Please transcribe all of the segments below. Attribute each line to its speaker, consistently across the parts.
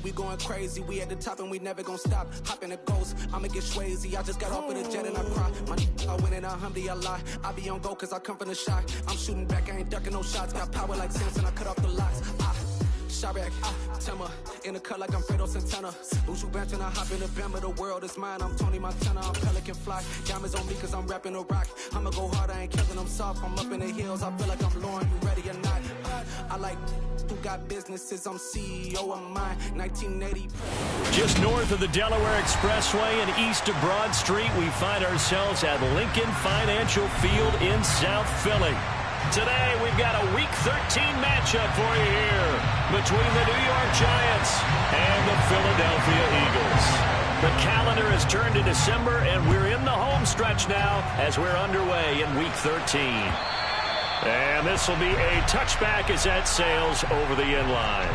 Speaker 1: We going crazy, we at the top and we never gonna stop. Hop in a ghost, I'ma get swayzy. I just got off of the jet and I cry. I win in a Humvee, I lie. I be on go cause I come from the shot. I'm shooting back, I ain't ducking no shots. Got power like Samson, I cut off the locks. Shot back, Timmer, in the cut like I'm Fredo Santana. Lose you bench and I hop in the Bama, the world is mine. I'm Tony Montana, I'm Pelican Fly. Diamonds on me cause I'm rapping a rock. I'ma go hard, I ain't killing them soft. I'm up in the hills, I feel like I'm Lauren, you ready or not? I like who got businesses, I'm CEO of mine. 1980.
Speaker 2: Just north of the Delaware Expressway and east of Broad Street, we find ourselves at Lincoln Financial Field in South Philly. Today, we've got a Week 13 matchup for you here between the New York Giants and the Philadelphia Eagles. The calendar has turned to December, and we're in the home stretch now as we're underway in Week 13. And this will be a touchback as that sails over the end line.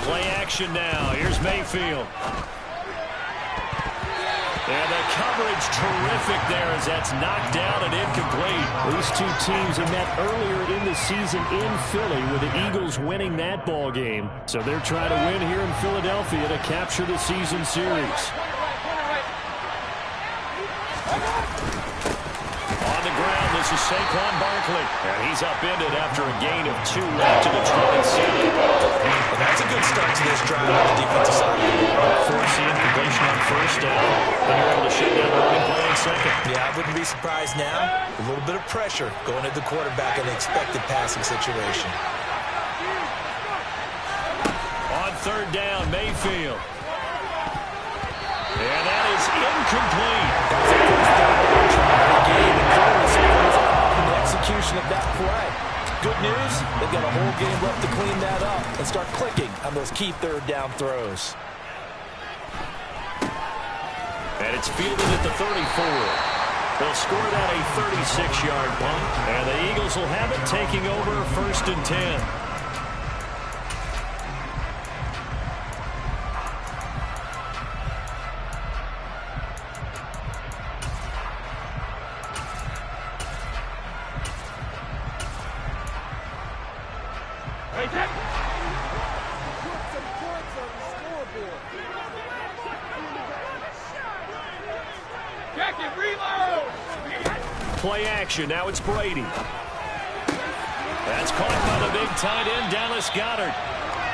Speaker 2: Play action now. Here's Mayfield. And the coverage terrific there as that's knocked down and incomplete.
Speaker 3: These two teams have met earlier in the season in Philly with the Eagles winning that ball game. So they're trying to win here in Philadelphia to capture the season series.
Speaker 2: On the ground, this is Saquon Barkley. And he's upended after a gain of 2 left to the 27.
Speaker 4: Well, that's a good start to this drive on the defensive side.
Speaker 2: Forcing incompletion on first down. Then you're able to shut down the running play in second.
Speaker 4: Yeah, I wouldn't be surprised now. A little bit of pressure going at the quarterback in the expected passing situation.
Speaker 2: On third down, Mayfield. And that is incomplete.
Speaker 4: That's a first down game and in the execution of that play. Good news, they've got a whole game left to clean that up and start clicking on those key third down throws.
Speaker 2: And it's fielded at the 34. They'll score that a 36-yard punt. And the Eagles will have it taking over 1st and 10. Play action. Now it's Brady. That's caught by the big tight end, Dallas Goedert.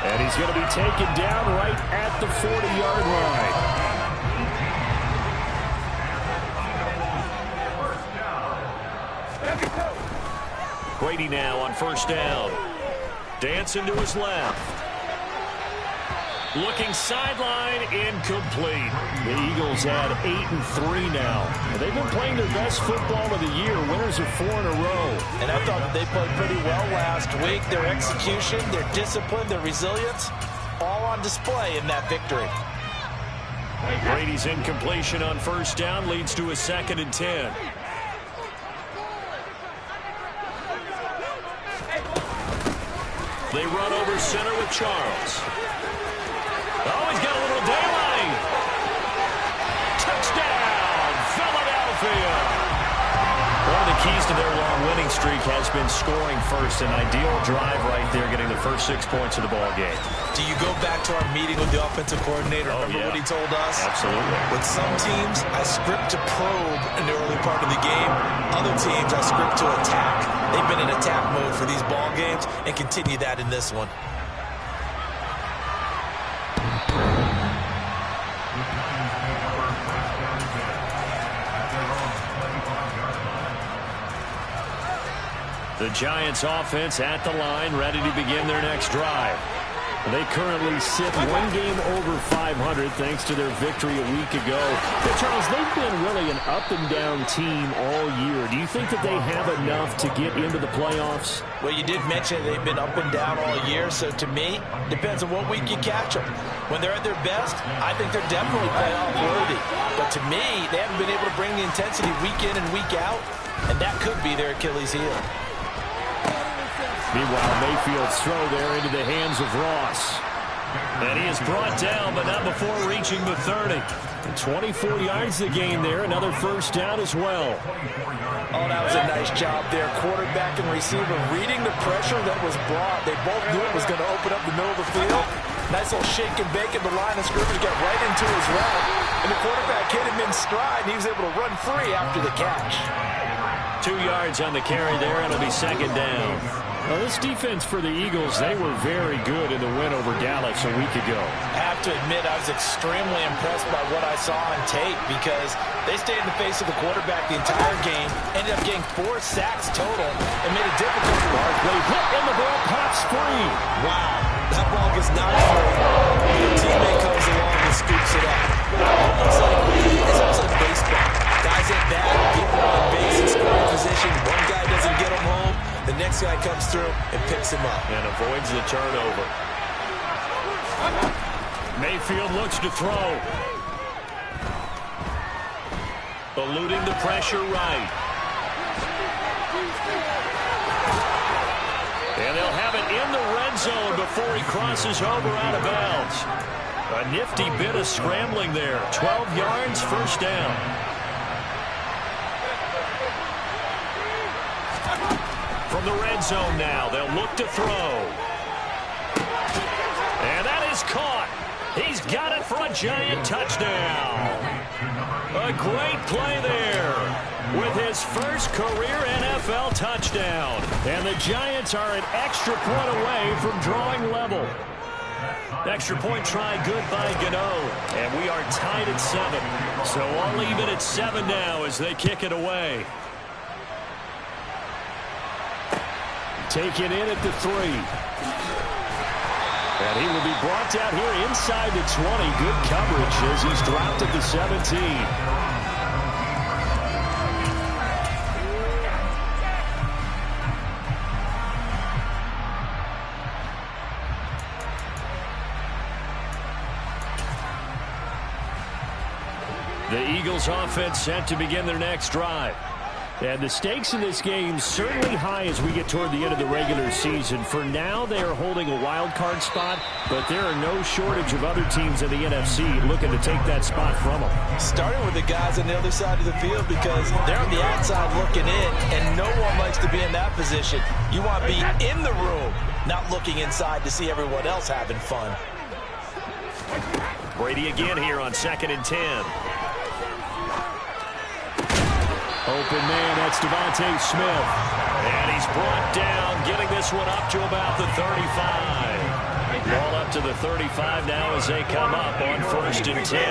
Speaker 3: And he's going to be taken down right at the 40-yard
Speaker 2: line. Brady now on first down. Dancing to his left. Looking sideline, incomplete.
Speaker 3: The Eagles had 8-3 now. They've been playing their best football of the year. Winners of 4 in a row.
Speaker 4: And I thought that they played pretty well last week. Their execution, their discipline, their resilience, all on display in that victory.
Speaker 2: Brady's incompletion on first down leads to a 2nd and 10. They run over center with Charles. Oh, he's got a little daylight. Touchdown, Philadelphia. One of the keys to their long winning streak has been scoring first. An ideal drive right there, getting the first 6 points of the ball game.
Speaker 4: Do you go back to our meeting with the offensive coordinator? Remember what he told us?
Speaker 2: Absolutely.
Speaker 4: With some teams, I script to probe in the early part of the game. Other teams, I script to attack. They've been in attack mode for these ball games and continue that in this one.
Speaker 2: The Giants offense at the line, ready to begin their next drive.
Speaker 3: They currently sit one game over 500 thanks to their victory a week ago. But Charles, they've been really an up-and-down team all year. Do you think that they have enough to get into the playoffs?
Speaker 4: Well, you did mention they've been up and down all year, so to me, depends on what week you catch them. When they're at their best, I think they're definitely playoff worthy. But to me, they haven't been able to bring the intensity week in and week out, and that could be their Achilles heel.
Speaker 3: Meanwhile, Mayfield's throw there into the hands of Ross.
Speaker 2: And he is brought down, but not before reaching the 30.
Speaker 3: And 24 yards the gain there. Another first down as well.
Speaker 4: Oh, that was a nice job there. Quarterback and receiver reading the pressure that was brought. They both knew it was going to open up the middle of the field. Nice little shake and bake in the line of scrimmage. Got right into his route. And the quarterback hit him in stride, and he was able to run free after the catch.
Speaker 2: 2 yards on the carry there, and it'll be second down.
Speaker 3: Well, this defense for the Eagles, they were very good in the win over Dallas a week ago.
Speaker 4: I have to admit, I was extremely impressed by what I saw on tape because they stayed in the face of the quarterback the entire game, ended up getting 4 sacks total, and made it difficult for
Speaker 3: Barkley hit in the ball, pops free.
Speaker 4: Wow, that ball gets knocked free. Your teammate comes along and scoops it up. It's almost like baseball. Guys at bat, people on base in scoring position. One guy doesn't get them home. The next guy comes through and picks him up.
Speaker 2: And avoids the turnover.
Speaker 3: Mayfield looks to throw.
Speaker 2: Eluding the pressure right. And they'll have it in the red zone before he crosses over out of bounds. A nifty bit of scrambling there. 12 yards, first down. From the red zone now, they'll look to throw. And that is caught. He's got it for a Giant touchdown. A great play there with his first career NFL touchdown. And the Giants are an extra point away from drawing level. Extra point try good by Gano. And we are tied at 7. So I'll leave it at 7 now as they kick it away.
Speaker 3: Taken in at the 3. And he will be brought down here inside the 20. Good coverage as he's dropped at the 17.
Speaker 2: The Eagles offense set to begin their next drive.
Speaker 3: And the stakes in this game certainly high as we get toward the end of the regular season. For now, they are holding a wild card spot, but there are no shortage of other teams in the NFC looking to take that spot from them.
Speaker 4: Starting with the guys on the other side of the field because they're on the outside looking in, and no one likes to be in that position. You want to be in the room, not looking inside to see everyone else having fun.
Speaker 2: Brady again here on 2nd and 10.
Speaker 3: Open man, that's Devontae Smith.
Speaker 2: And he's brought down, getting this one up to about the 35. Ball up to the 35 now as they come up on 1st and 10.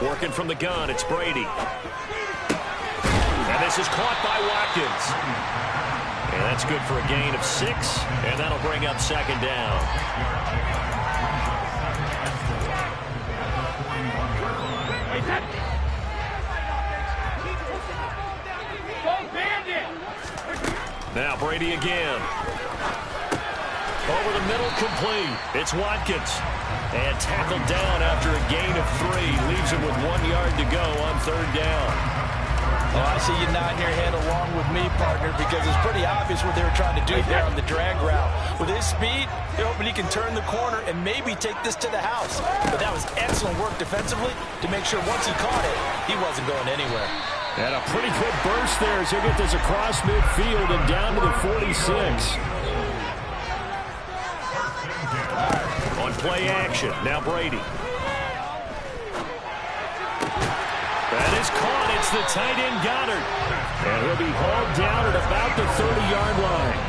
Speaker 2: Working from the gun, it's Brady. And this is caught by Watkins. And that's good for a gain of 6, and that'll bring up 2nd down. Now Brady again. Over the middle, complete. It's Watkins. And tackled down after a gain of 3. Leaves him with 1 yard to go on 3rd down.
Speaker 4: Oh, I see you nodding your head along with me, partner, because it's pretty obvious what they were trying to do there on the drag route. With his speed, they're hoping he can turn the corner and maybe take this to the house. But that was excellent work defensively to make sure once he caught it, he wasn't going anywhere.
Speaker 3: And a pretty good burst there as he'll get this across midfield and down to the 46.
Speaker 2: On play action, now Brady. That is caught. It's the tight end Goddard.
Speaker 3: And he'll be hauled down at about the 30-yard line.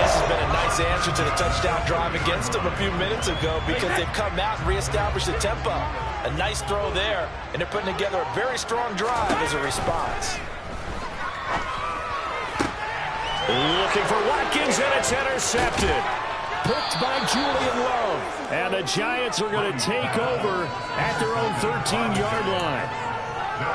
Speaker 4: This has been a nice answer to the touchdown drive against them a few minutes ago because they've come out and reestablished the tempo. A nice throw there, and they're putting together a very strong drive as a response.
Speaker 2: Looking for Watkins, and it's intercepted.
Speaker 3: picked by Julian Love. And the Giants are going to take over at their own 13-yard line.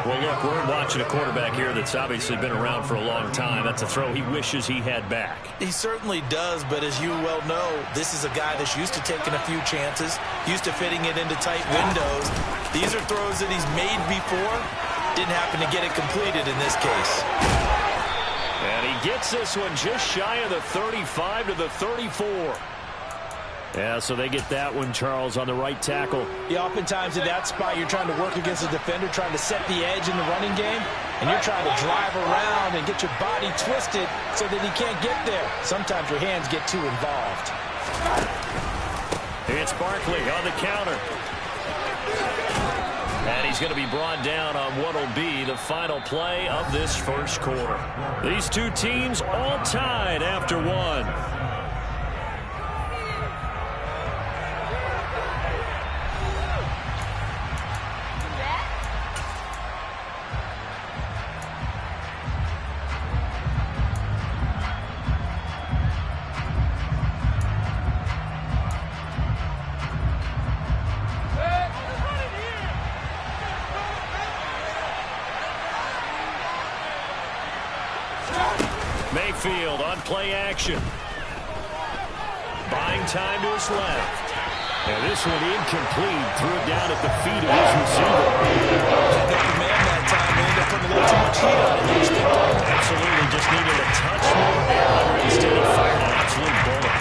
Speaker 2: Well, look, we're watching a quarterback here that's obviously been around for a long time. That's a throw he wishes he had back.
Speaker 4: He certainly does, but as you well know, this is a guy that's used to taking a few chances, used to fitting it into tight windows. These are throws that he's made before. Didn't happen to get it completed in this case.
Speaker 2: And he gets this one just shy of the 35 to the 34.
Speaker 3: Yeah, so they get that one, Charles, on the right tackle.
Speaker 4: Yeah, oftentimes in that spot, you're trying to work against a defender, trying to set the edge in the running game, and you're trying to drive around and get your body twisted so that he can't get there. Sometimes your hands get too involved.
Speaker 2: It's Barkley on the counter. And he's going to be brought down on what will be the final play of this first quarter. These two teams all tied after one. Mayfield on play action. Buying time to his left.
Speaker 3: And this one incomplete. Threw it down at the feet of his receiver.
Speaker 4: Got the man that time. They ended up putting a little too much heat on it.
Speaker 2: Absolutely just needed a touch more air under it. Instead he fired an absolute bullet.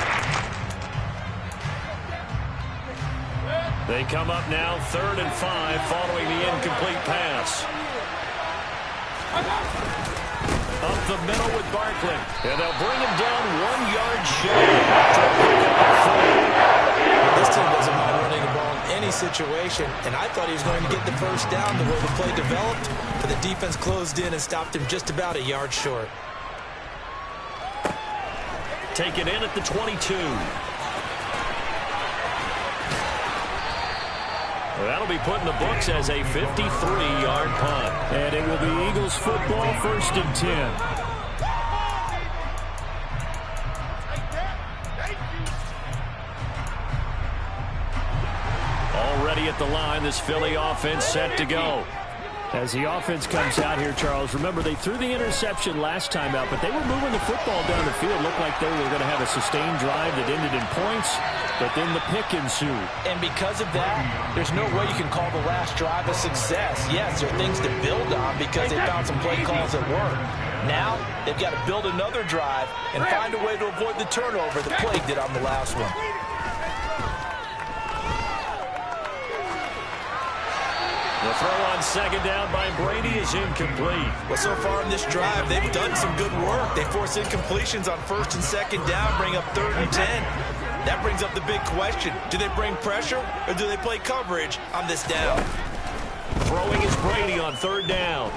Speaker 2: They come up now 3rd and 5 following the incomplete pass. Up the middle with Barkley. And they'll bring him down 1 yard shy.
Speaker 4: This team doesn't mind running the ball in any situation, and I thought he was going to get the first down the way the play developed, but the defense closed in and stopped him just about a yard short.
Speaker 2: Taken in at the 22. Well, that'll be put in the books as a 53-yard punt.
Speaker 3: And it will be Eagles football, 1st and 10.
Speaker 2: Already at the line, this Philly offense set to go.
Speaker 3: As the offense comes out here, Charles, remember they threw the interception last time out, but they were moving the football down the field. Looked like they were going to have a sustained drive that ended in points, but then the pick ensued.
Speaker 4: And because of that, there's no way you can call the last drive a success. Yes, there are things to build on because they found some play calls that work. Now, they've got to build another drive and find a way to avoid the turnover that plagued it on the last one.
Speaker 2: The throw on 2nd down by Brady is incomplete.
Speaker 4: Well, so far in this drive, they've done some good work. They force incompletions on 1st and 2nd down, bring up 3rd and 10. That brings up the big question. Do they bring pressure or do they play coverage on this down?
Speaker 2: Throwing is Brady on 3rd down.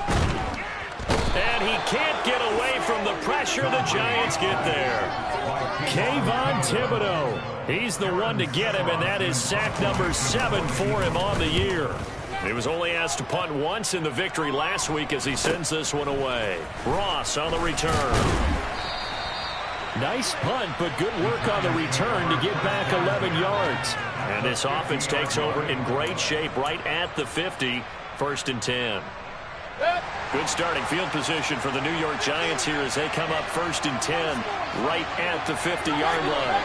Speaker 2: And he can't get away from the pressure. The Giants get there.
Speaker 3: Kayvon Thibodeau.
Speaker 2: He's the one to get him, and that is sack number 7 for him on the year. He was only asked to punt once in the victory last week as he sends this one away. Ross on the return.
Speaker 3: Nice punt, but good work on the return to get back 11 yards.
Speaker 2: And this offense takes over in great shape right at the 50, 1st and 10. Good starting field position for the New York Giants here as they come up 1st and 10 right at the 50-yard line.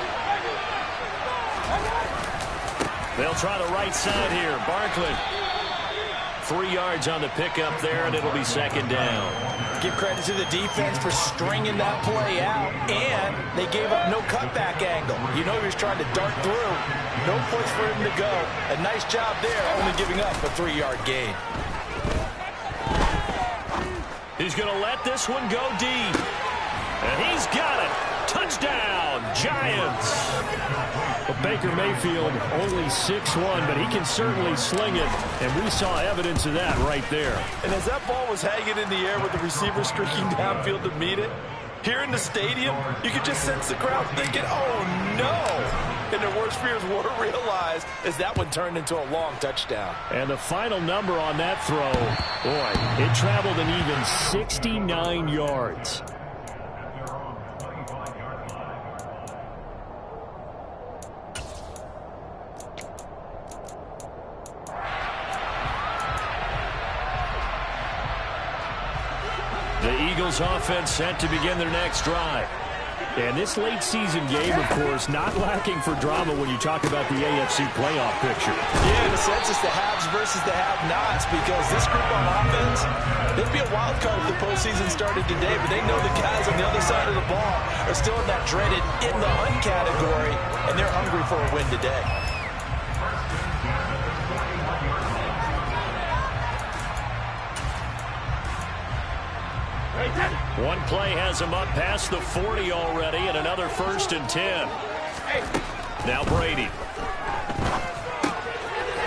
Speaker 2: They'll try the right side here. Barkley. 3 yards on the pickup there, and it'll be 2nd down.
Speaker 4: Give credit to the defense for stringing that play out, and they gave up no cutback angle. You know he was trying to dart through. No place for him to go. A nice job there, only giving up a 3-yard gain.
Speaker 2: He's going to let this one go deep. And he's got it. Touchdown, Giants.
Speaker 3: Well, Baker Mayfield only 6'1", but he can certainly sling it, and we saw evidence of that right there.
Speaker 4: And as that ball was hanging in the air with the receiver streaking downfield to meet it, here in the stadium, you could just sense the crowd thinking, oh, no. And their worst fears were realized as that one turned into a long touchdown.
Speaker 3: And the final number on that throw, boy, it traveled an even 69 yards.
Speaker 2: Eagles offense set to begin their next drive.
Speaker 3: And this late season game, of course, not lacking for drama when you talk about the AFC playoff picture.
Speaker 4: Yeah, in a sense, it's the haves versus the have-nots, because this group on offense, they'd be a wild card if the postseason started today, but they know the guys on the other side of the ball are still in that dreaded in the hunt category, and they're hungry for a win today.
Speaker 2: One play has him up past the 40 already, and another 1st and 10. Now Brady.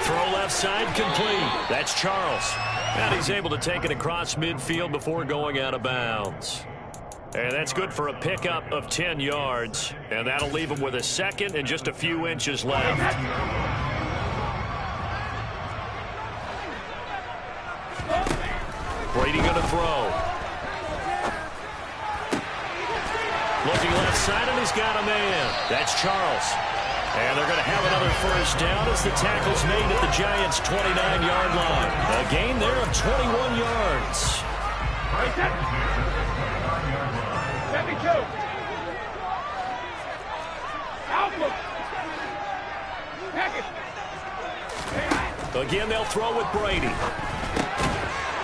Speaker 2: Throw left side complete. That's Charles. And he's able to take it across midfield before going out of bounds. And that's good for a pickup of 10 yards. And that'll leave him with a second and just a few inches left. Brady going to throw. Looking left side, and he's got a man. That's Charles. And they're going to have another 1st down as the tackle's made at the Giants' 29-yard line. A gain there of 21 yards. Again, they'll throw with Brady.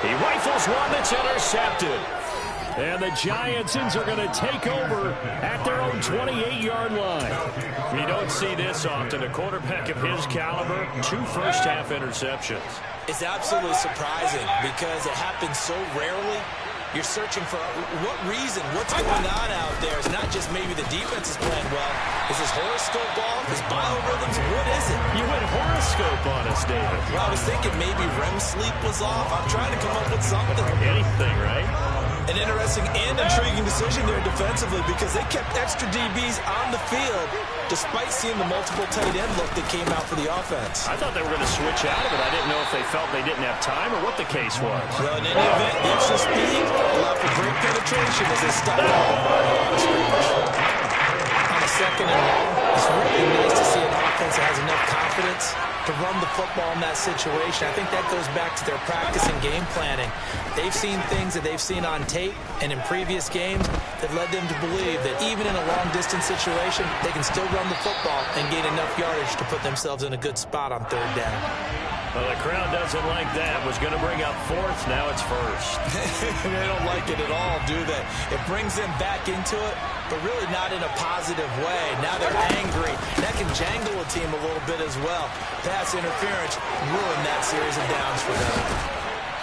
Speaker 2: He rifles one that's intercepted. And the Giantsons are going to take over at their own 28-yard line. You don't see this often. A quarterback of his caliber, 2 first-half interceptions.
Speaker 4: It's absolutely surprising because it happens so rarely. You're searching for what reason, what's going on out there. It's not just maybe the defense is playing well. Is this horoscope off? Is biorhythms? What is it?
Speaker 2: You went horoscope on us, David.
Speaker 4: Well, I was thinking maybe REM sleep was off. I'm trying to come up with something.
Speaker 2: Anything, right?
Speaker 4: An interesting and intriguing decision there defensively because they kept extra DBs on the field despite seeing the multiple tight end look that came out for the offense.
Speaker 2: I thought they were going to switch out of it. I didn't know if they felt they didn't have time or what the case was.
Speaker 4: Well, in any event, the extra speed allowed for great penetration as they stopped off the line of scrimmage. On a 2nd and long, it's really nice to see an offense that has enough confidence to run the football in that situation. I think that goes back to their practice and game planning. They've seen things that they've seen on tape and in previous games that led them to believe that even in a long-distance situation, they can still run the football and gain enough yardage to put themselves in a good spot on 3rd down.
Speaker 2: Well, the crowd doesn't like that. Was going to bring up 4th. Now it's 1st.
Speaker 4: They don't like it at all, do they? It brings them back into it, but really not in a positive way. Now they're angry. That can jangle a team a little bit as well. Pass interference ruined that series of downs for them.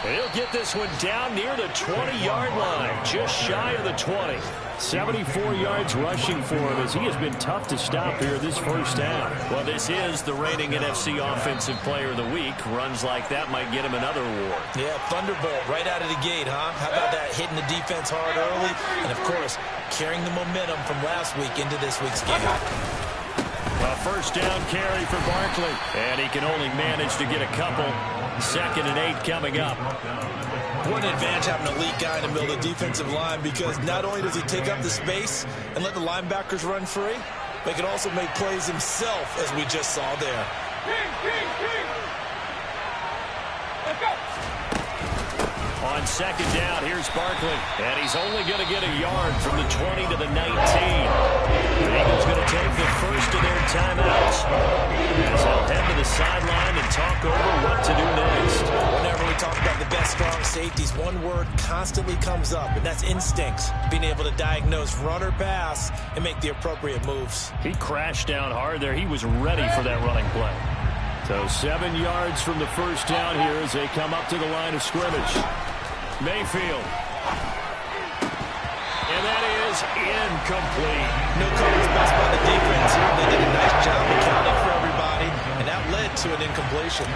Speaker 2: And he'll get this one down near the 20-yard line, just shy of the 20. 74 yards rushing for him as he has been tough to stop here this 1st half. Well, this is the reigning NFC Offensive Player of the Week. Runs like that might get him another award.
Speaker 4: Yeah, Thunderbolt right out of the gate, huh? How about that, hitting the defense hard early? And, of course, carrying the momentum from last week into this week's game.
Speaker 2: A 1st down carry for Barkley. And he can only manage to get a couple. 2nd and 8 coming up.
Speaker 4: What an advantage having an elite guy in the middle of the defensive line because not only does he take up the space and let the linebackers run free, but he can also make plays himself, as we just saw there.
Speaker 2: Let's go. On 2nd down, here's Barkley. And he's only going to get a yard from the 20 to the 19. The Eagles going to take the 1st of their timeouts as they'll head to the sideline and talk over what to do next.
Speaker 4: Whenever we talk about the best strong safeties, one word constantly comes up, and that's instincts. Being able to diagnose run or pass and make the appropriate moves.
Speaker 2: He crashed down hard there. He was ready for that running play. So 7 yards from the 1st down here as they come up to the line of scrimmage. Mayfield. And that is incomplete.
Speaker 4: No coverage pass by the defense here. They did a nice job accounting for everybody, and that led to an incompletion.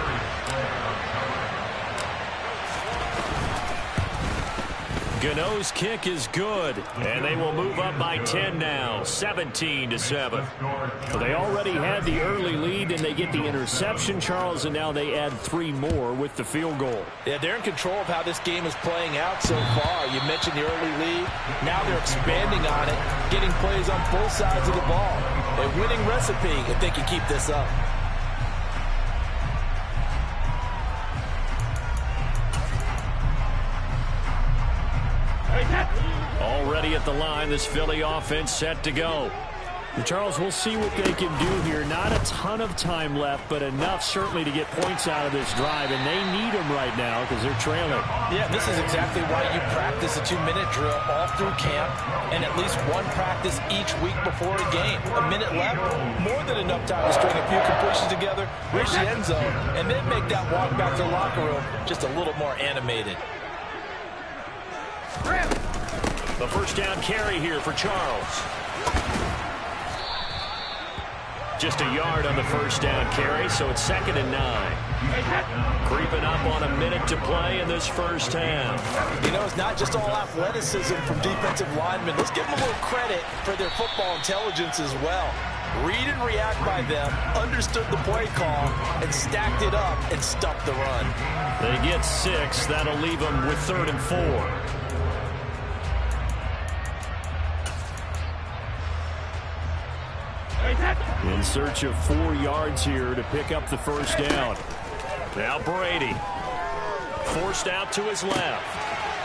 Speaker 2: Gano's kick is good, and they will move up by 10 now, 17-7. Well, they already had the early lead, and they get the interception, Charles, and now they add 3 more with the field goal.
Speaker 4: Yeah, they're in control of how this game is playing out so far. You mentioned the early lead. Now they're expanding on it, getting plays on both sides of the ball. A winning recipe if they can keep this up.
Speaker 2: Already at the line, this Philly offense set to go.
Speaker 3: And Charles, we'll see what they can do here. Not a ton of time left, but enough certainly to get points out of this drive, and they need them right now because they're trailing.
Speaker 4: Yeah, this is exactly why you practice a 2-minute drill all through camp and at least one practice each week before a game. A minute left, more than enough time to string a few completions together, reach the end zone, and then make that walk back to the locker room just a little more animated.
Speaker 2: The first down carry here for Charles. Just a yard on the first down carry, so it's 2nd and 9. Creeping up on a minute to play in this first half.
Speaker 4: You know, it's not just all athleticism from defensive linemen. Let's give them a little credit for their football intelligence as well. Read and react by them, understood the play call, and stacked it up and stuffed the run.
Speaker 2: They get 6. That'll leave them with 3rd and 4.
Speaker 3: In search of 4 yards here to pick up the first down.
Speaker 2: Now Brady. Forced out to his left.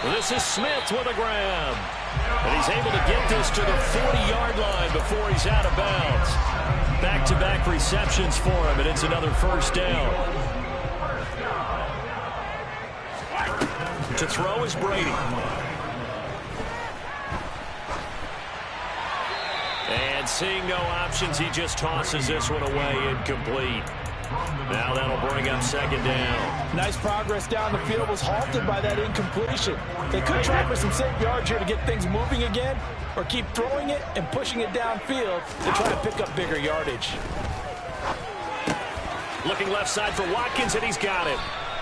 Speaker 2: This is Smith with a grab. And he's able to get this to the 40-yard line before he's out of bounds. Back-to-back receptions for him, and it's another first down. To throw is Brady. And seeing no options, he just tosses this one away incomplete. Now that'll bring up 2nd down.
Speaker 4: Nice progress down the field, was halted by that incompletion. They could try for some safe yards here to get things moving again, or keep throwing it and pushing it downfield to try to pick up bigger yardage.
Speaker 2: Looking left side for Watkins, and he's got it.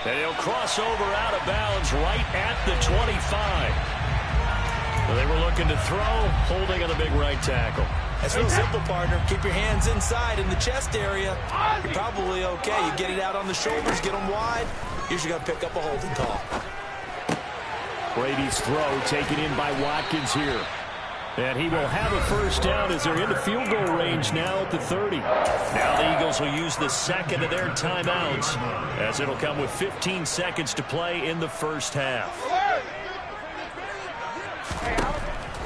Speaker 2: And he'll cross over out of bounds right at the 25. Well, they were looking to throw, holding on the big right tackle.
Speaker 4: It's real simple, partner. Keep your hands inside in the chest area. You're probably okay. You get it out on the shoulders, get them wide. Usually going to pick up a holding call.
Speaker 3: Brady's throw taken in by Watkins here. And he will have a first down as they're into field goal range now at the 30.
Speaker 2: Now the Eagles will use the second of their timeouts, as it'll come with 15 seconds to play in the first half.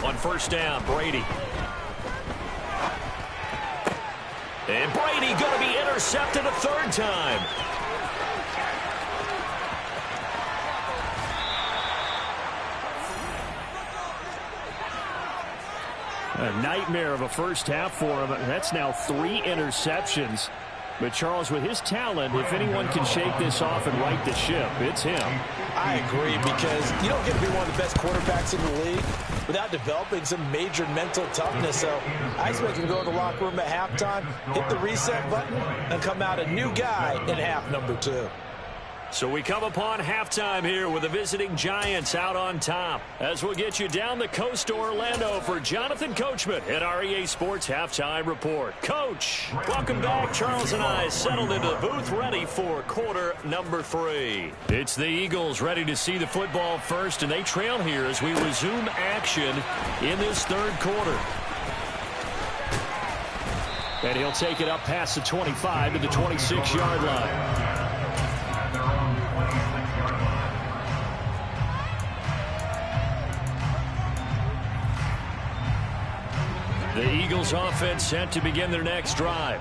Speaker 2: On first down, Brady. And Brady going to be intercepted a 3rd time.
Speaker 3: A nightmare of a first half for him. That's now 3 interceptions. But Charles, with his talent, if anyone can shake this off and right the ship, it's him.
Speaker 4: I agree, because you don't get to be one of the best quarterbacks in the league without developing some major mental toughness. So I expect him to go to the locker room at halftime, hit the reset button, and come out a new guy in half number 2.
Speaker 2: So we come upon halftime here with the visiting Giants out on top. As we'll get you down the coast to Orlando for Jonathan Coachman at our EA Sports Halftime Report. Coach, welcome back. Charles and I settled into the booth ready for quarter number 3. It's the Eagles ready to see the football first, and they trail here as we resume action in this 3rd quarter.
Speaker 3: And he'll take it up past the 25 to the 26-yard line.
Speaker 2: The Eagles offense set to begin their next drive.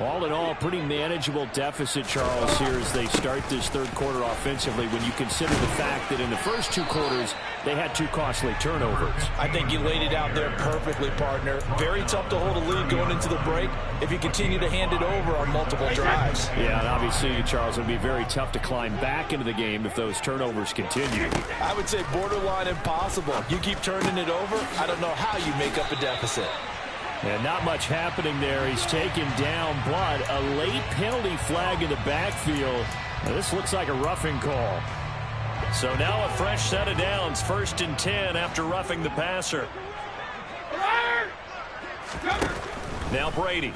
Speaker 3: All in all, pretty manageable deficit, Charles, here as they start this 3rd quarter offensively when you consider the fact that in the first 2 quarters, they had 2 costly turnovers.
Speaker 4: I think you laid it out there perfectly, partner. Very tough to hold a lead going into the break if you continue to hand it over on multiple drives.
Speaker 3: Yeah, and obviously, Charles, it would be very tough to climb back into the game if those turnovers continue.
Speaker 4: I would say borderline impossible. You keep turning it over, I don't know how you make up a deficit.
Speaker 3: And not much happening there. He's taken down blood. A late penalty flag in the backfield. Now, this looks like a roughing call.
Speaker 2: So now a fresh set of downs. 1st and 10 after roughing the passer. Now Brady.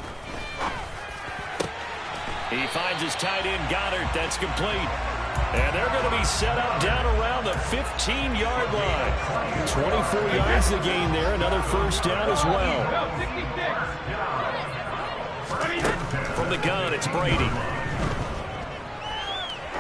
Speaker 2: He finds his tight end Goddard. That's complete. And they're going to be set up down around the 15-yard line.
Speaker 3: 24 yards to gain there. Another first down as well.
Speaker 2: From the gun, it's Brady.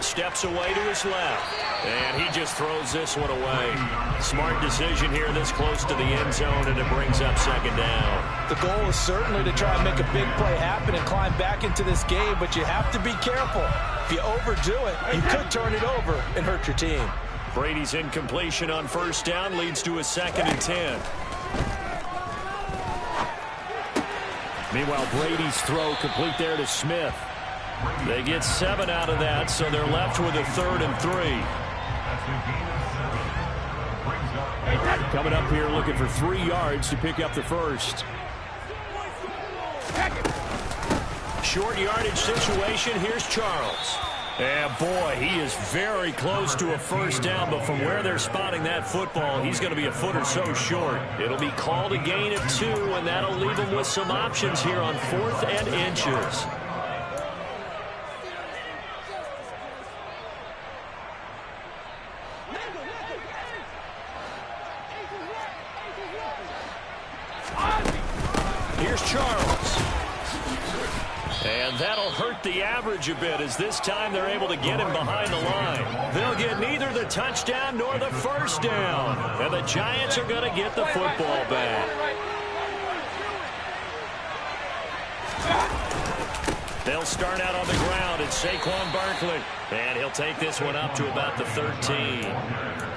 Speaker 2: Steps away to his left. And he just throws this one away. Smart decision here this close to the end zone, and it brings up second down.
Speaker 4: The goal is certainly to try and make a big play happen and climb back into this game, but you have to be careful. If you overdo it, you could turn it over and hurt your team.
Speaker 2: Brady's incompletion on first down leads to a 2nd and 10. Meanwhile, Brady's throw complete there to Smith. They get 7 out of that, so they're left with a 3rd and 3. Coming up here looking for 3 yards to pick up the first. Short yardage situation. Here's Charles. And boy, he is very close to a first down, but from where they're spotting that football, he's going to be a foot or so short. It'll be called a gain of 2, and that'll leave him with some options here on 4th and inches. Here's Charles. And that'll hurt the average a bit, as this time they're able to get him behind the line. They'll get neither the touchdown nor the first down. And the Giants are going to get the football back. They'll start out on the ground. It's Saquon Barkley. And he'll take this one up to about the 13.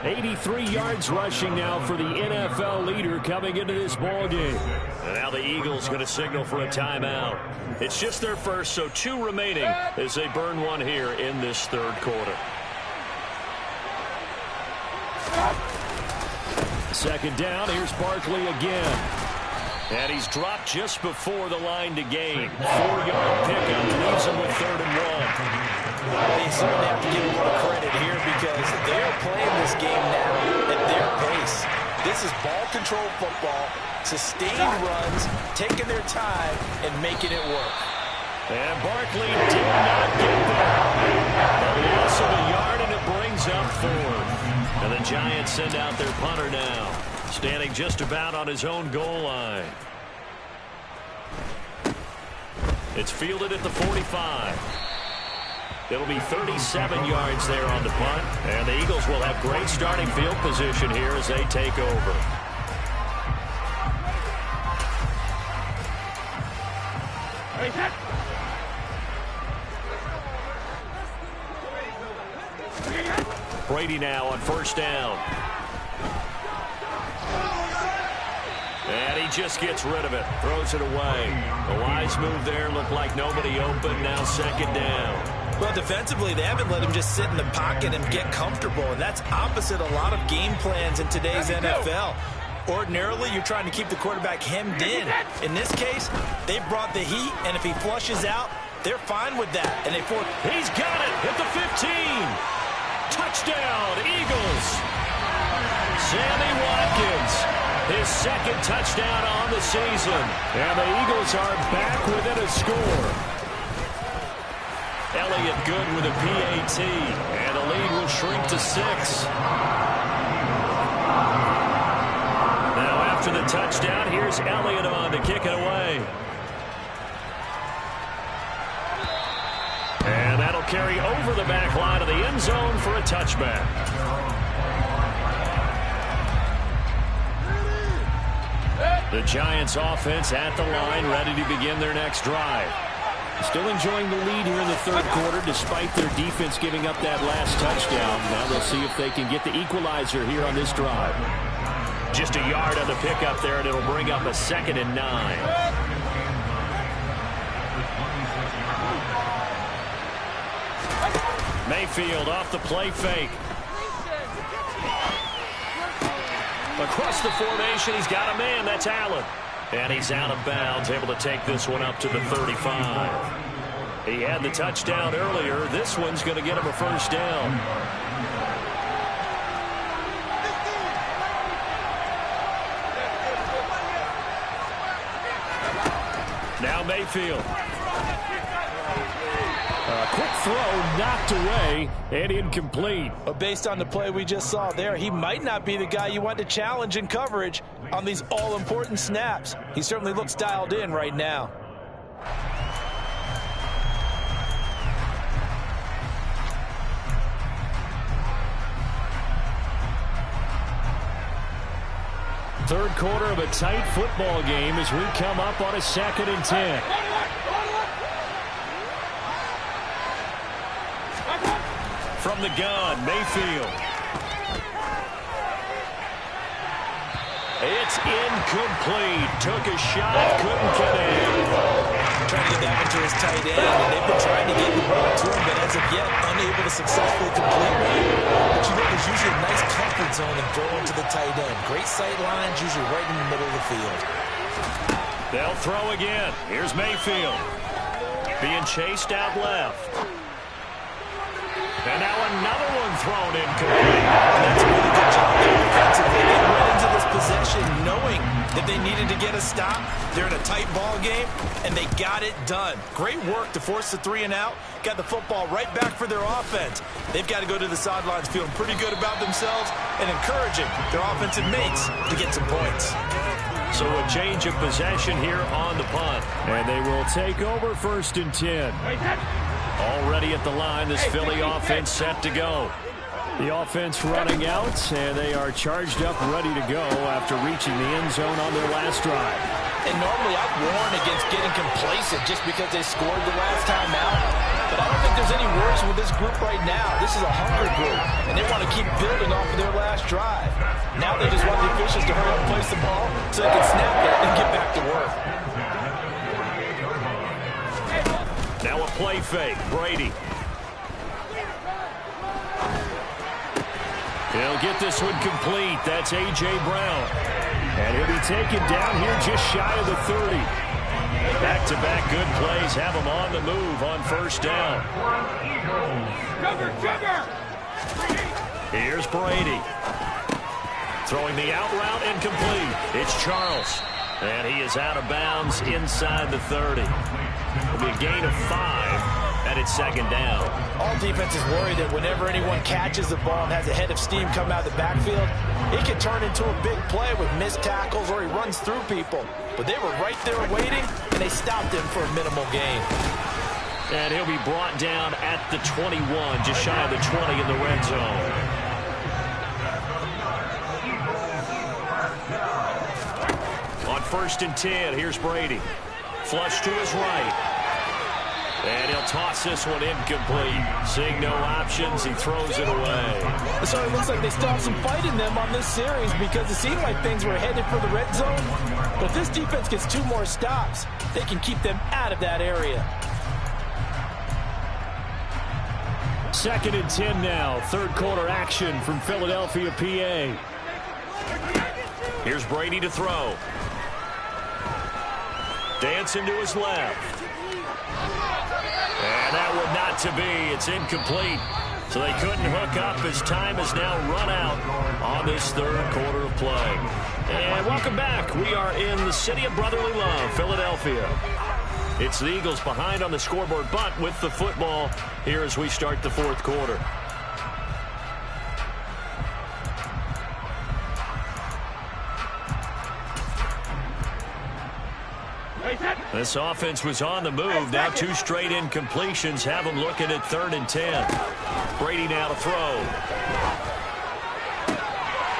Speaker 2: 83 yards rushing now for the NFL leader coming into this ball game. And now the Eagles going to signal for a timeout. It's just their first, so 2 remaining as they burn one here in this 3rd quarter. 2nd down. Here's Barkley again. And he's dropped just before the line to gain. 4-yard pickup leaves him with 3rd and 1.
Speaker 4: They certainly have to give him a little credit here because they're playing this game now at their pace. This is ball control football, sustained runs, taking their time, and making it work.
Speaker 2: And Barkley did not get there. A loss of a yard, and it brings up 4th. And the Giants send out their punter now, standing just about on his own goal line. It's fielded at the 45. It'll be 37 yards there on the punt. And the Eagles will have great starting field position here as they take over. Brady now on first down. And he just gets rid of it. Throws it away. A wise move there. Looked like nobody open. Now 2nd down.
Speaker 4: Well, defensively, they haven't let him just sit in the pocket and get comfortable, and that's opposite a lot of game plans in today's NFL. Ordinarily, you're trying to keep the quarterback hemmed in. In this case, they brought the heat, and if he flushes out, they're fine with that. And
Speaker 2: he's got it at the 15. Touchdown, Eagles. Sammy Watkins, his 2nd touchdown on the season. And the Eagles are back within a score. Elliott good with a PAT, and the lead will shrink to 6. Now after the touchdown, here's Elliott on to kick it away. And that'll carry over the back line of the end zone for a touchback. The Giants offense at the line, ready to begin their next drive. Still enjoying the lead here in the 3rd quarter despite their defense giving up that last touchdown. Now they'll see if they can get the equalizer here on this drive. Just a yard on the pickup there, and it'll bring up a 2nd and 9. Mayfield off the play fake. Across the formation, he's got a man. That's Allen. And he's out of bounds, able to take this one up to the 35. He had the touchdown earlier. This one's going to get him a first down. Now Mayfield. A quick throw knocked away and incomplete.
Speaker 4: But based on the play we just saw there, he might not be the guy you want to challenge in coverage on these all-important snaps. He certainly looks dialed in right now.
Speaker 3: Third quarter of a tight football game as we come up on a 2nd and 10. From the gun, Mayfield. It's incomplete. Took a shot, couldn't get in.
Speaker 4: Trying to get that into his tight end, and they've been trying to get the ball to him, but as of yet, unable to successfully complete one. But you know, there's usually a nice comfort zone in throwing to the tight end. Great sight lines, usually right in the middle of the field.
Speaker 3: They'll throw again. Here's Mayfield. Being chased out left. And now another one thrown incomplete.
Speaker 4: That's a really good job there defensively. They went into this possession knowing that they needed to get a stop. They're in a tight ball game, and they got it done. Great work to force the 3 and out. Got the football right back for their offense. They've got to go to the sidelines feeling pretty good about themselves and encouraging their offensive mates to get some points.
Speaker 3: So a change of possession here on the punt. And they will take over 1st and 10. Already at the line, this Philly offense set to go. The offense running out, and they are charged up, ready to go after reaching the end zone on their last drive.
Speaker 4: And normally I'd warn against getting complacent just because they scored the last time out. But I don't think there's any worries with this group right now. This is a hungry group, and they want to keep building off of their last drive. Now they just want the officials to hurry up and place the ball so they can snap it and get back to work.
Speaker 3: Now a play fake. Brady. He'll get this one complete. That's A.J. Brown. And he'll be taken down here just shy of the 30. Back-to-back good plays have him on the move on 1st down. Here's Brady. Throwing the out route incomplete. It's Charles. And he is out of bounds inside the 30. It'll be a gain of 5, and it's 2nd down.
Speaker 4: All defenses worry that whenever anyone catches the ball and has a head of steam come out of the backfield, it can turn into a big play with missed tackles or he runs through people. But they were right there waiting, and they stopped him for a minimal gain.
Speaker 3: And he'll be brought down at the 21, just shy of the 20 in the red zone. On 1st and 10, here's Brady. Flush to his right. And he'll toss this one incomplete. Seeing no options, he throws it away.
Speaker 4: So it looks like they still have some fight in them on this series because it seemed like things were headed for the red zone. But if this defense gets 2 more stops, they can keep them out of that area.
Speaker 3: 2nd and 10 now. 3rd quarter action from Philadelphia, PA. Here's Brady to throw. Dancing to his left. And that would not to be. It's incomplete. So they couldn't hook up as time has now run out on this 3rd quarter of play. And welcome back. We are in the city of brotherly love, Philadelphia. It's the Eagles behind on the scoreboard, but with the football here as we start the 4th quarter. This offense was on the move. Now 2 straight incompletions have them looking at 3rd and 10. Brady now to throw.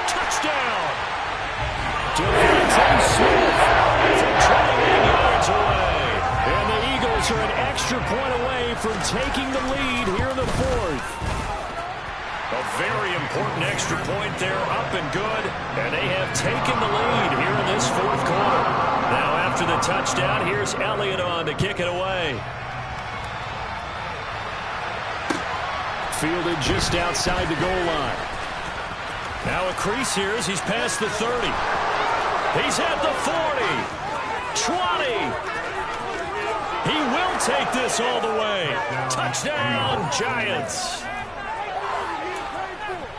Speaker 3: Touchdown! Devontae Smith from 21 yards away. And the Eagles are an extra point away from taking the lead here in the 4th. A very important extra point there, up and good. And they have taken the lead here in this 4th quarter. Now after the touchdown, here's Elliott on to kick it away. Fielded just outside the goal line. Now a crease here as he's past the 30. He's at the 40. 20. He will take this all the way. Touchdown, Giants.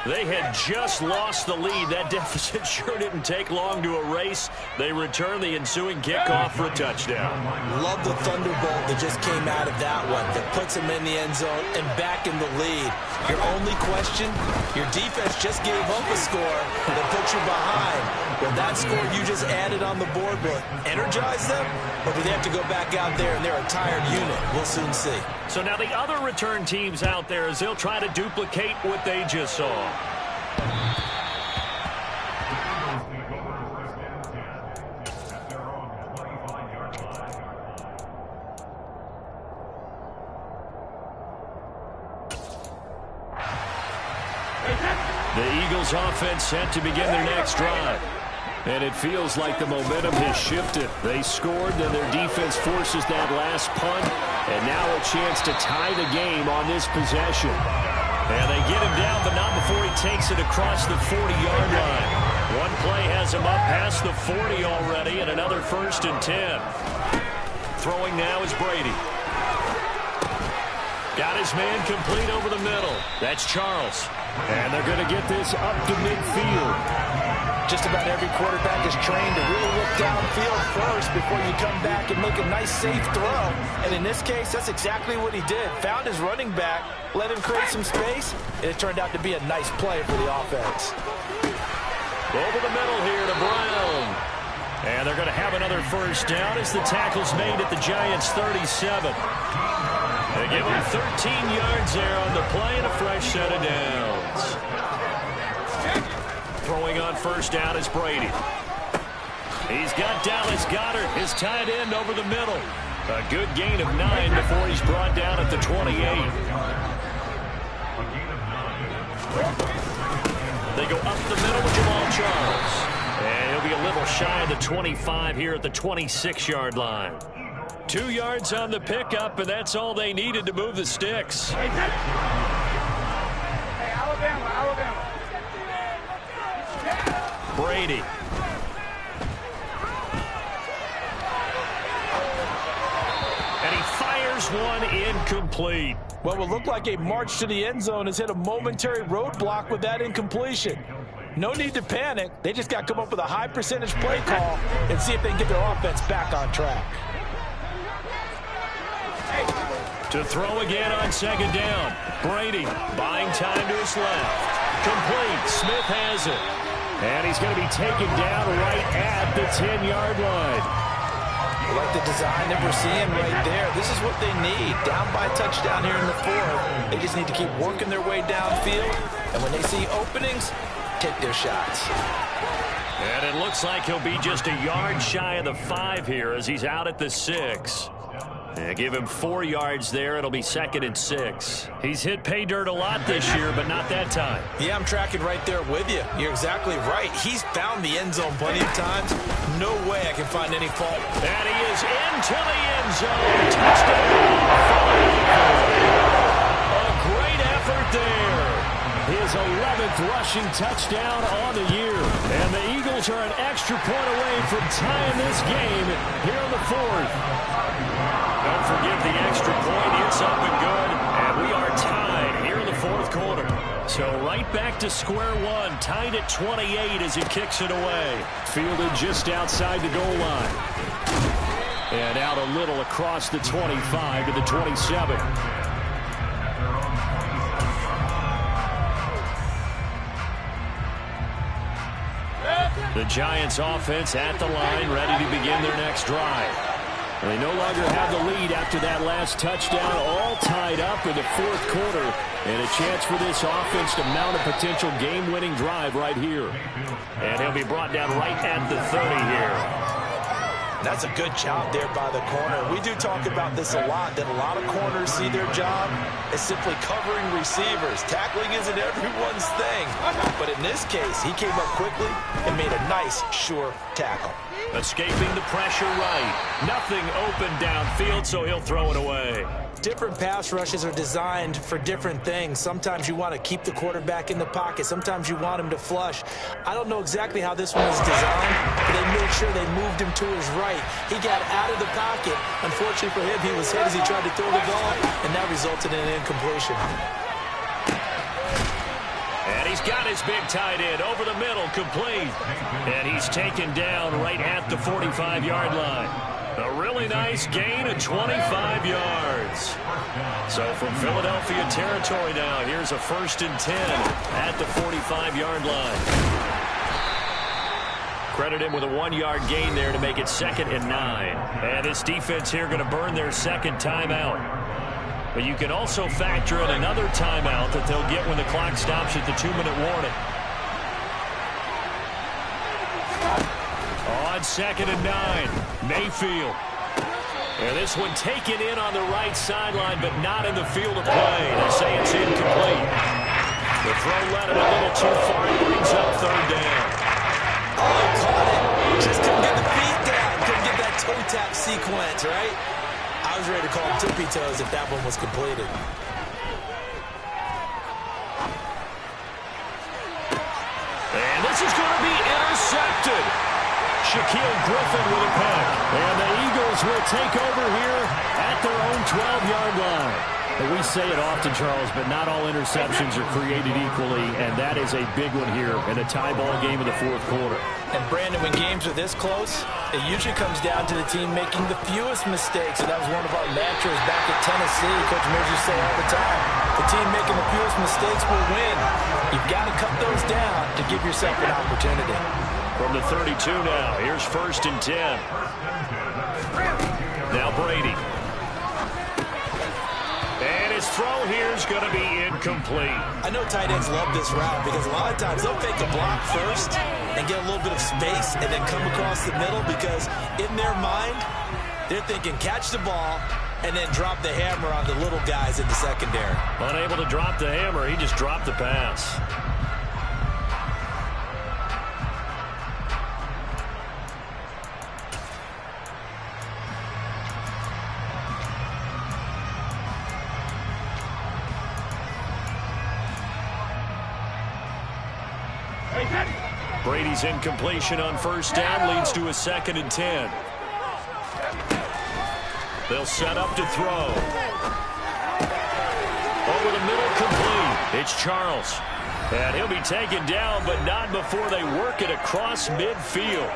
Speaker 3: They had just lost the lead. That deficit sure didn't take long to erase. They return the ensuing kickoff for a touchdown.
Speaker 4: Love the thunderbolt that just came out of that one. That puts them in the end zone and back in the lead. Your only question, your defense just gave up a score that put you behind. Well, that score you just added on the board will energize them, or do they have to go back out there and they're a tired unit? We'll soon see.
Speaker 3: So now the other return teams out there as they'll try to duplicate what they just saw.
Speaker 2: The Eagles offense set to begin their next drive. And it feels like the momentum has shifted. They scored, then their defense forces that last punt. And now a chance to tie the game on this possession. And they get him down, but not before he takes it across the 40-yard line. One play has him up past the 40 already, and another 1st and 10. Throwing now is Brady. Got his man complete over the middle. That's Charles. And they're going to get this up to midfield.
Speaker 4: Just about every quarterback is trained to really look downfield first before you come back and make a nice, safe throw. And in this case, that's exactly what he did. Found his running back, let him create some space, and it turned out to be a nice play for the offense.
Speaker 2: Over the middle here to Brown. And they're going to have another 1st down as the tackle's made at the Giants' 37. They give him 13 yards there on the play and a fresh set of downs. Throwing on 1st down is Brady. He's got Dallas Goedert, his tight end, over the middle. A good gain of 9 before he's brought down at the 28. They go up the middle with Jamal Charles. And he'll be a little shy of the 25 here at the 26-yard line. 2 yards on the pickup, and that's all they needed to move the sticks. Brady. And he fires one incomplete.
Speaker 4: Well, what looked like a march to the end zone has hit a momentary roadblock with that incompletion. No need to panic. They just got to come up with a high percentage play call and see if they can get their offense back on track.
Speaker 2: To throw again on 2nd down. Brady buying time to his left. Complete. Smith has it. And he's going to be taken down right at the 10-yard line.
Speaker 4: I like the design that we're seeing right there. This is what they need. Down by a touchdown here in the 4th. They just need to keep working their way downfield. And when they see openings, take their shots.
Speaker 2: And it looks like he'll be just a yard shy of the 5 here as he's out at the 6. They give him 4 yards there. It'll be 2nd and 6. He's hit pay dirt a lot this year, but not that time.
Speaker 4: Yeah, I'm tracking right there with you. You're exactly right. He's found the end zone plenty of times. No way I can find any fault.
Speaker 2: And he is into the end zone. Touchdown. A great effort there. His 11th rushing touchdown on the year. And the Eagles are an extra point away from tying this game here in the 4th. Don't forget the extra point. It's up and good. And we are tied here in the 4th quarter. So right back to square one. Tied at 28 as he kicks it away. Fielded just outside the goal line. And out a little across the 25 to the 27. The Giants offense at the line, ready to begin their next drive. They no longer have the lead after that last touchdown, all tied up in the 4th quarter. And a chance for this offense to mount a potential game-winning drive right here. And he'll be brought down right at the 30 here.
Speaker 4: That's a good job there by the corner. We do talk about this a lot, that a lot of corners see their job as simply covering receivers. Tackling isn't everyone's thing. But in this case, he came up quickly and made a nice, sure tackle.
Speaker 2: Escaping the pressure right. Nothing open downfield, so he'll throw it away.
Speaker 4: Different pass rushes are designed for different things. Sometimes you want to keep the quarterback in the pocket. Sometimes you want him to flush. I don't know exactly how this one was designed, but they made sure they moved him to his right. He got out of the pocket. Unfortunately for him, he was hit as he tried to throw the ball, and that resulted in an incompletion.
Speaker 2: And he's got his big tight end over the middle, complete. And he's taken down right at the 45-yard line. A really nice gain of 25 yards. So from Philadelphia territory now, here's a 1st and 10 at the 45-yard line. Credit him with a 1-yard gain there to make it 2nd and 9. And this defense here going to burn their 2nd timeout. But you can also factor in another timeout that they'll get when the clock stops at the 2-minute warning. On 2nd and 9, Mayfield. And this one taken in on the right sideline, but not in the field of play. They say it's incomplete. The throw led it a little too far. It brings up third down.
Speaker 4: Oh, he caught it. Just couldn't get the feet down. Couldn't get that toe tap sequence, right? I was ready to call him tippy toes if that one was completed.
Speaker 2: And this is going to be intercepted. Shaquille Griffin with a pick. And the Eagles will take over here at their own 12-yard line. We say it often, Charles, but not all interceptions are created equally, and that is a big one here in a tie ball game in the fourth quarter.
Speaker 4: And, Brandon, when games are this close, it usually comes down to the team making the fewest mistakes, and that was one of our mantras back at Tennessee. Coach Mears used to say all the time, the team making the fewest mistakes will win. You've got to cut those down to give yourself an opportunity.
Speaker 2: From the 32 now, here's 1st and 10. Now Brady. And his throw here is going to be incomplete.
Speaker 4: I know tight ends love this route because a lot of times they'll fake a block first and get a little bit of space and then come across the middle because in their mind, they're thinking catch the ball and then drop the hammer on the little guys in the secondary.
Speaker 2: Unable to drop the hammer, he just dropped the pass. Brady's incompletion on 1st down leads to a 2nd and 10. They'll set up to throw. Over the middle, complete. It's Charles. And he'll be taken down, but not before they work it across midfield.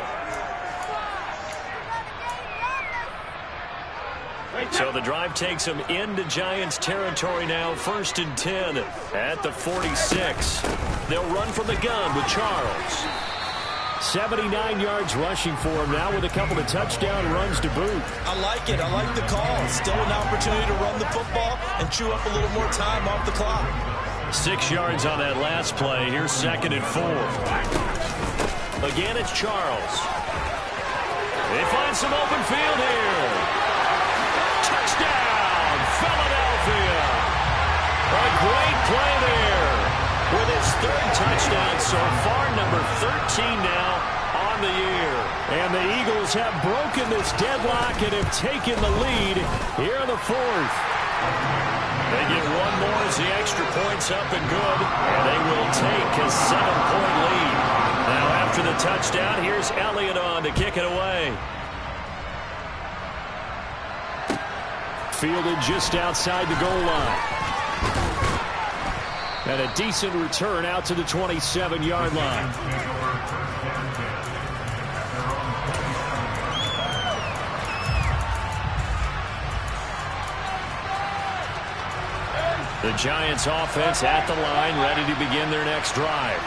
Speaker 2: So the drive takes them into Giants territory now. 1st and 10 at the 46. They'll run from the gun with Charles. 79 yards rushing for him now with a couple of touchdown runs to boot.
Speaker 4: I like it. I like the call. Still an opportunity to run the football and chew up a little more time off the clock.
Speaker 2: 6 yards on that last play. Here's 2nd and 4. Again, it's Charles. They find some open field here. Touchdown, Philadelphia. A great play there. With his 3rd touchdown so far, number 13 now on the year.
Speaker 3: And the Eagles have broken this deadlock and have taken the lead here in the 4th.
Speaker 2: They get one more as the extra point's up and good, and they will take a 7-point lead. Now after the touchdown, here's Elliott on to kick it away.
Speaker 3: Fielded just outside the goal line. And a decent return out to the 27-yard line.
Speaker 2: The Giants offense at the line, ready to begin their next drive.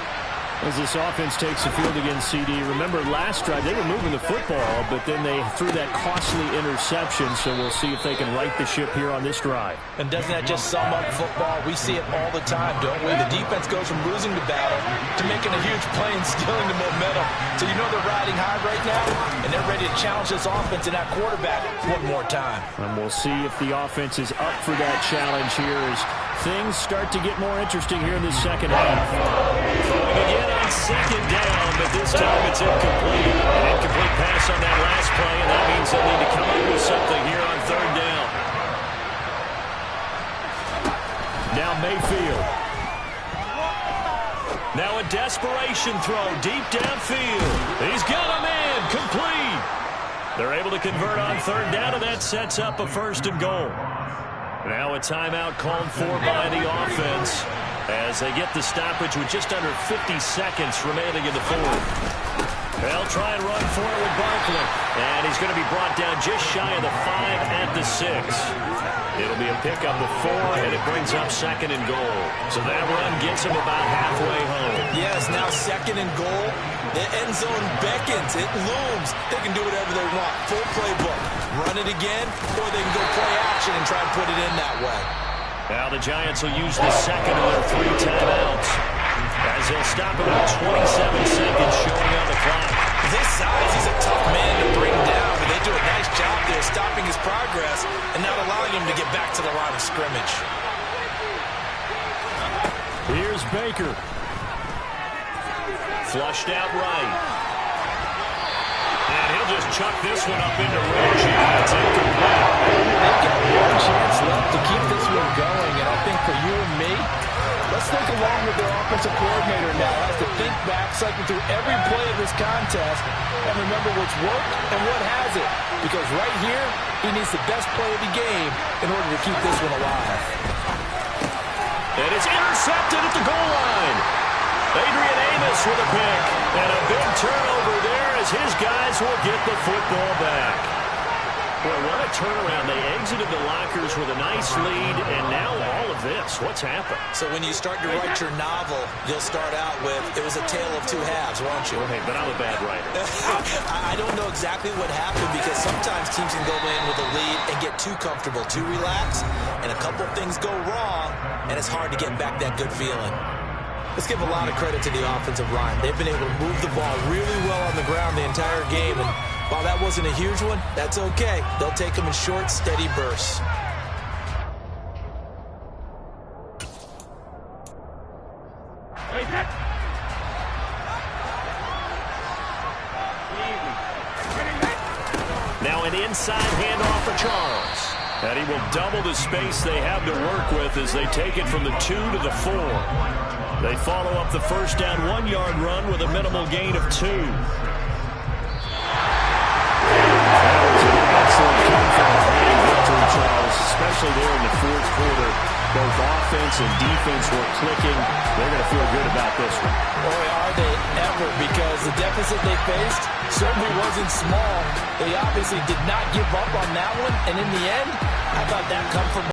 Speaker 3: As this offense takes the field against CD, remember last drive they were moving the football, but then they threw that costly interception, so we'll see if they can right the ship here on this drive.
Speaker 4: And doesn't that just sum up football? We see it all the time, don't we? The defense goes from losing the battle to making a huge play and stealing the momentum. So you know they're riding high right now, and they're ready to challenge this offense and that quarterback one more time.
Speaker 3: And we'll see if the offense is up for that challenge here as things start to get more interesting here in the second half.
Speaker 2: Throwing again on 2nd down, but this time it's incomplete. An incomplete pass on that last play, and that means they'll need to come up with something here on 3rd down.
Speaker 3: Now Mayfield.
Speaker 2: Now a desperation throw deep downfield. He's got him in, complete. They're able to convert on 3rd down, and that sets up a 1st and goal. Now a timeout called for by the offense as they get the stoppage with just under 50 seconds remaining in the 4th. They'll try and run for it with Barkley. And he's going to be brought down just shy of the 5 at the 6. It'll be a pickup of 4, and it brings up 2nd and goal. So that run gets him about halfway home.
Speaker 4: Yes, now 2nd and goal. The end zone beckons. It looms. They can do whatever they want. Full playbook. Run it again, or they can go play action and try and put it in that way.
Speaker 2: Now the Giants will use the 2nd of their 3 timeouts as they'll stop him with 27 seconds showing on the clock.
Speaker 4: This size, he's a tough man to bring down, but they do a nice job there stopping his progress and not allowing him to get back to the line of scrimmage.
Speaker 2: Here's Baker. Flushed out right. And he'll just chuck this one up into range. Yeah, it's incomplete.
Speaker 4: They've got one chance left to keep this one going, and I think for you and me, let's think along with their offensive coordinator now. Has to think back, cycle through every play of this contest, and remember what's worked and what hasn't. Because right here, he needs the best play of the game in order to keep this one alive.
Speaker 2: And it's intercepted at the goal line. Adrian Amos with a pick. And a big turnover there as his guys will get the football back. Boy, what a turnaround. They exited the lockers with a nice lead, and now all of this. What's happened?
Speaker 4: So when you start to write your novel, you'll start out with, it was a tale of two halves, won't you?
Speaker 2: Well, hey, but I'm a bad writer.
Speaker 4: I don't know exactly what happened because sometimes teams can go in with a lead and get too comfortable, too relaxed, and a couple of things go wrong, and it's hard to get back that good feeling. Let's give a lot of credit to the offensive line. They've been able to move the ball really well on the ground the entire game, and while that wasn't a huge one, that's okay. They'll take them in short, steady bursts.
Speaker 2: Now an inside handoff for Charles. And he will double the space they have to work with as they take it from the 2 to the 4. They follow up the first down 1-yard run with a minimal gain of 2. That was an excellent come-from-behind victory, Charles, especially there in the fourth quarter. Both offense and defense were clicking. They're going to feel good about this one.
Speaker 4: Boy, are they ever, because the deficit they faced certainly wasn't small. They obviously did not give up on that one, and in the end, I thought that come from